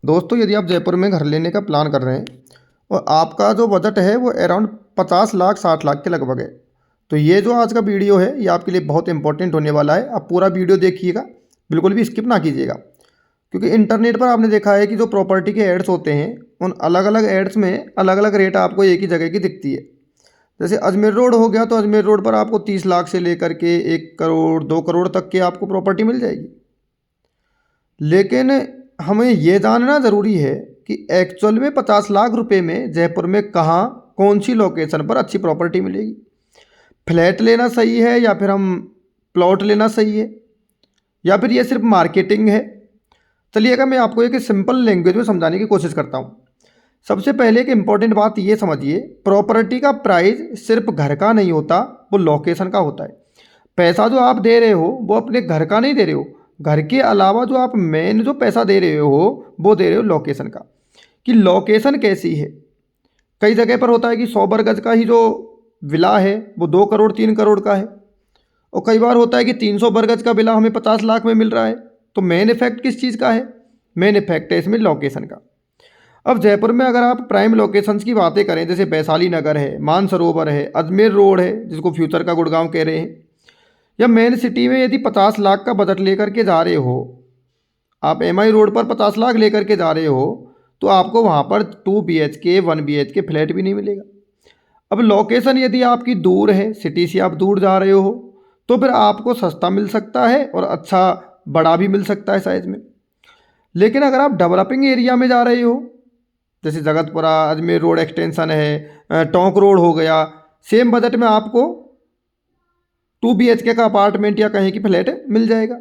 दोस्तों यदि आप जयपुर में घर लेने का प्लान कर रहे हैं और आपका जो बजट है वो अराउंड 50 लाख 60 लाख के लगभग है, तो ये जो आज का वीडियो है ये आपके लिए बहुत इंपॉर्टेंट होने वाला है। आप पूरा वीडियो देखिएगा, बिल्कुल भी स्किप ना कीजिएगा, क्योंकि इंटरनेट पर आपने देखा है कि जो प्रॉपर्टी के एड्स होते हैं उन अलग अलग एड्स में अलग अलग रेट आपको एक ही जगह की दिखती है। जैसे अजमेर रोड हो गया तो अजमेर रोड पर आपको 30 लाख से लेकर के 1 करोड़ 2 करोड़ तक की आपको प्रॉपर्टी मिल जाएगी। लेकिन हमें ये जानना ज़रूरी है कि एक्चुअल में 50 लाख रुपए में जयपुर में कहाँ कौन सी लोकेशन पर अच्छी प्रॉपर्टी मिलेगी। फ्लैट लेना सही है या फिर हम प्लॉट लेना सही है या फिर ये सिर्फ मार्केटिंग है। चलिएगा मैं आपको एक सिंपल लैंग्वेज में समझाने की कोशिश करता हूँ। सबसे पहले एक इम्पॉर्टेंट बात ये समझिए, प्रॉपर्टी का प्राइस सिर्फ घर का नहीं होता, वो लोकेशन का होता है। पैसा जो आप दे रहे हो वो अपने घर का नहीं दे रहे हो, घर के अलावा जो आप मेन जो पैसा दे रहे हो वो दे रहे हो लोकेशन का, कि लोकेशन कैसी है। कई जगह पर होता है कि 100 वर्ग गज का ही जो विला है वो 2 करोड़ 3 करोड़ का है, और कई बार होता है कि 300 वर्ग गज का विला हमें 50 लाख में मिल रहा है। तो मेन इफेक्ट किस चीज़ का है? मेन इफेक्ट है इसमें लोकेशन का। अब जयपुर में अगर आप प्राइम लोकेशंस की बातें करें, जैसे वैशाली नगर है, मानसरोवर है, अजमेर रोड है जिसको फ्यूचर का गुड़गांव कह रहे हैं, या मेन सिटी में यदि 50 लाख का बजट लेकर के जा रहे हो, आप एमआई रोड पर 50 लाख लेकर के जा रहे हो, तो आपको वहाँ पर 2 BHK 1 BHK फ्लैट भी नहीं मिलेगा। अब लोकेशन यदि आपकी दूर है, सिटी से आप दूर जा रहे हो, तो फिर आपको सस्ता मिल सकता है और अच्छा बड़ा भी मिल सकता है साइज़ में। लेकिन अगर आप डेवलपिंग एरिया में जा रहे हो, जैसे जगतपुरा अजमेर रोड एक्सटेंशन है, टोंक रोड हो गया, सेम बजट में आपको 2 BHK का अपार्टमेंट या कहीं की फ्लैट मिल जाएगा।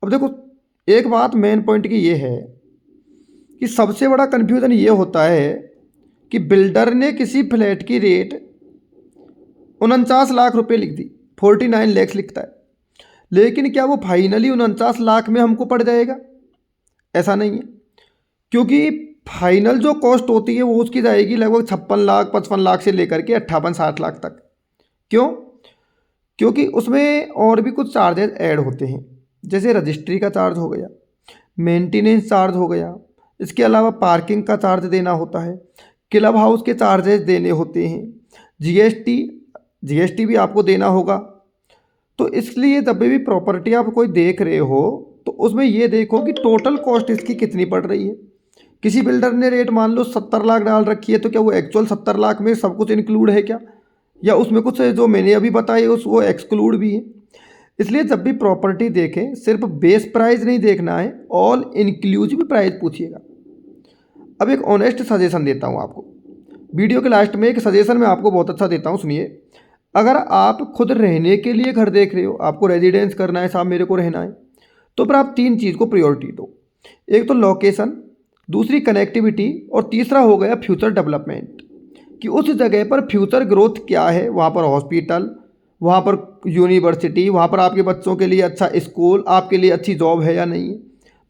अब देखो एक बात मेन पॉइंट की ये है कि सबसे बड़ा कन्फ्यूज़न ये होता है कि बिल्डर ने किसी फ्लैट की रेट 49 लाख रुपए लिख दी, 49 लाख लिखता है, लेकिन क्या वो फाइनली 49 लाख में हमको पड़ जाएगा? ऐसा नहीं है, क्योंकि फाइनल जो कॉस्ट होती है वो उसकी जाएगी लगभग 56 लाख 55 लाख से लेकर के 58-60 लाख तक। क्यों? क्योंकि उसमें और भी कुछ चार्जेस ऐड होते हैं, जैसे रजिस्ट्री का चार्ज हो गया, मेंटेनेंस चार्ज हो गया, इसके अलावा पार्किंग का चार्ज देना होता है, क्लब हाउस के चार्जेस देने होते हैं, जीएसटी भी आपको देना होगा। तो इसलिए जब भी प्रॉपर्टी आप कोई देख रहे हो तो उसमें ये देखो कि टोटल कॉस्ट इसकी कितनी पड़ रही है। किसी बिल्डर ने रेट मान लो 70 लाख डाल रखी है, तो क्या वो एक्चुअल 70 लाख में सब कुछ इंक्लूड है क्या, या उसमें कुछ जो मैंने अभी बताई उस वो एक्सक्लूड भी है। इसलिए जब भी प्रॉपर्टी देखें सिर्फ बेस प्राइस नहीं देखना है, ऑल इंक्लूसिव प्राइस पूछिएगा। अब एक ऑनेस्ट सजेशन देता हूँ आपको, वीडियो के लास्ट में एक सजेशन मैं आपको बहुत अच्छा देता हूँ, सुनिए। अगर आप खुद रहने के लिए घर देख रहे हो, आपको रेजिडेंस करना है, साहब मेरे को रहना है, तो फिर आप 3 चीज़ को प्रायोरिटी दो। एक तो लोकेशन, दूसरी कनेक्टिविटी, और तीसरा हो गया फ्यूचर डेवलपमेंट, कि उस जगह पर फ्यूचर ग्रोथ क्या है, वहाँ पर हॉस्पिटल, वहाँ पर यूनिवर्सिटी, वहाँ पर आपके बच्चों के लिए अच्छा स्कूल, आपके लिए अच्छी जॉब है या नहीं है।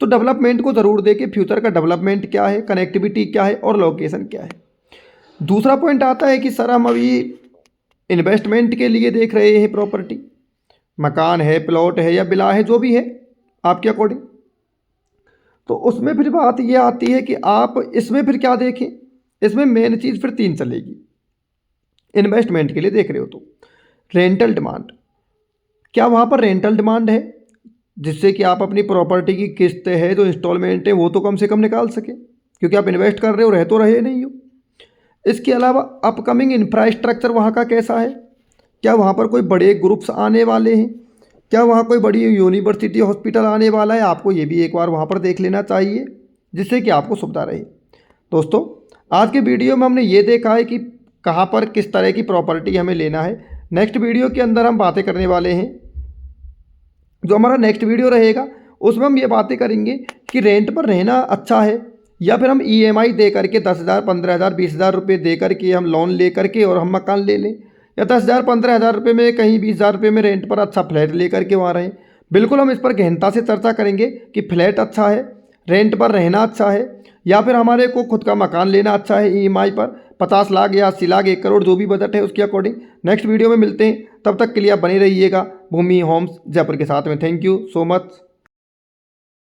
तो डेवलपमेंट को ज़रूर देखें, फ्यूचर का डेवलपमेंट क्या है, कनेक्टिविटी क्या है और लोकेशन क्या है। दूसरा पॉइंट आता है कि सर हम अभी इन्वेस्टमेंट के लिए देख रहे हैं प्रॉपर्टी, मकान है, प्लॉट है या विला है, जो भी है आपके अकॉर्डिंग, तो उसमें फिर बात ये आती है कि आप इसमें फिर क्या देखें। इसमें मेन चीज़ फिर 3 चलेगी। इन्वेस्टमेंट के लिए देख रहे हो तो रेंटल डिमांड, क्या वहाँ पर रेंटल डिमांड है जिससे कि आप अपनी प्रॉपर्टी की किस्त है जो इंस्टॉलमेंट है वो तो कम से कम निकाल सके, क्योंकि आप इन्वेस्ट कर रहे हो, रह तो रहे नहीं हो। इसके अलावा अपकमिंग इंफ्रास्ट्रक्चर वहाँ का कैसा है, क्या वहाँ पर कोई बड़े ग्रुप्स आने वाले हैं, क्या वहाँ कोई बड़ी यूनिवर्सिटी हॉस्पिटल आने वाला है, आपको ये भी एक बार वहाँ पर देख लेना चाहिए, जिससे कि आपको सुविधा रहे। दोस्तों आज के वीडियो में हमने ये देखा है कि कहाँ पर किस तरह की प्रॉपर्टी हमें लेना है। नेक्स्ट वीडियो के अंदर हम बातें करने वाले हैं, जो हमारा नेक्स्ट वीडियो रहेगा उसमें हम ये बातें करेंगे कि रेंट पर रहना अच्छा है या फिर हम EMI दे करके 10,000 15,000 20,000 रुपये दे करके हम लोन ले करके और हम मकान ले लें, या 10,000 15,000 रुपये में कहीं 20,000 रुपये में रेंट पर अच्छा फ्लैट ले करके वहाँ रहें। बिल्कुल हम इस पर गहनता से चर्चा करेंगे कि फ्लैट अच्छा है, रेंट पर रहना अच्छा है, या फिर हमारे को खुद का मकान लेना अच्छा है EMI पर 50 लाख या 80 लाख 1 करोड़ जो भी बजट है उसके अकॉर्डिंग। नेक्स्ट वीडियो में मिलते हैं, तब तक के लिए आप बने रहिएगा भूमि होम्स जयपुर के साथ में। Thank you so much.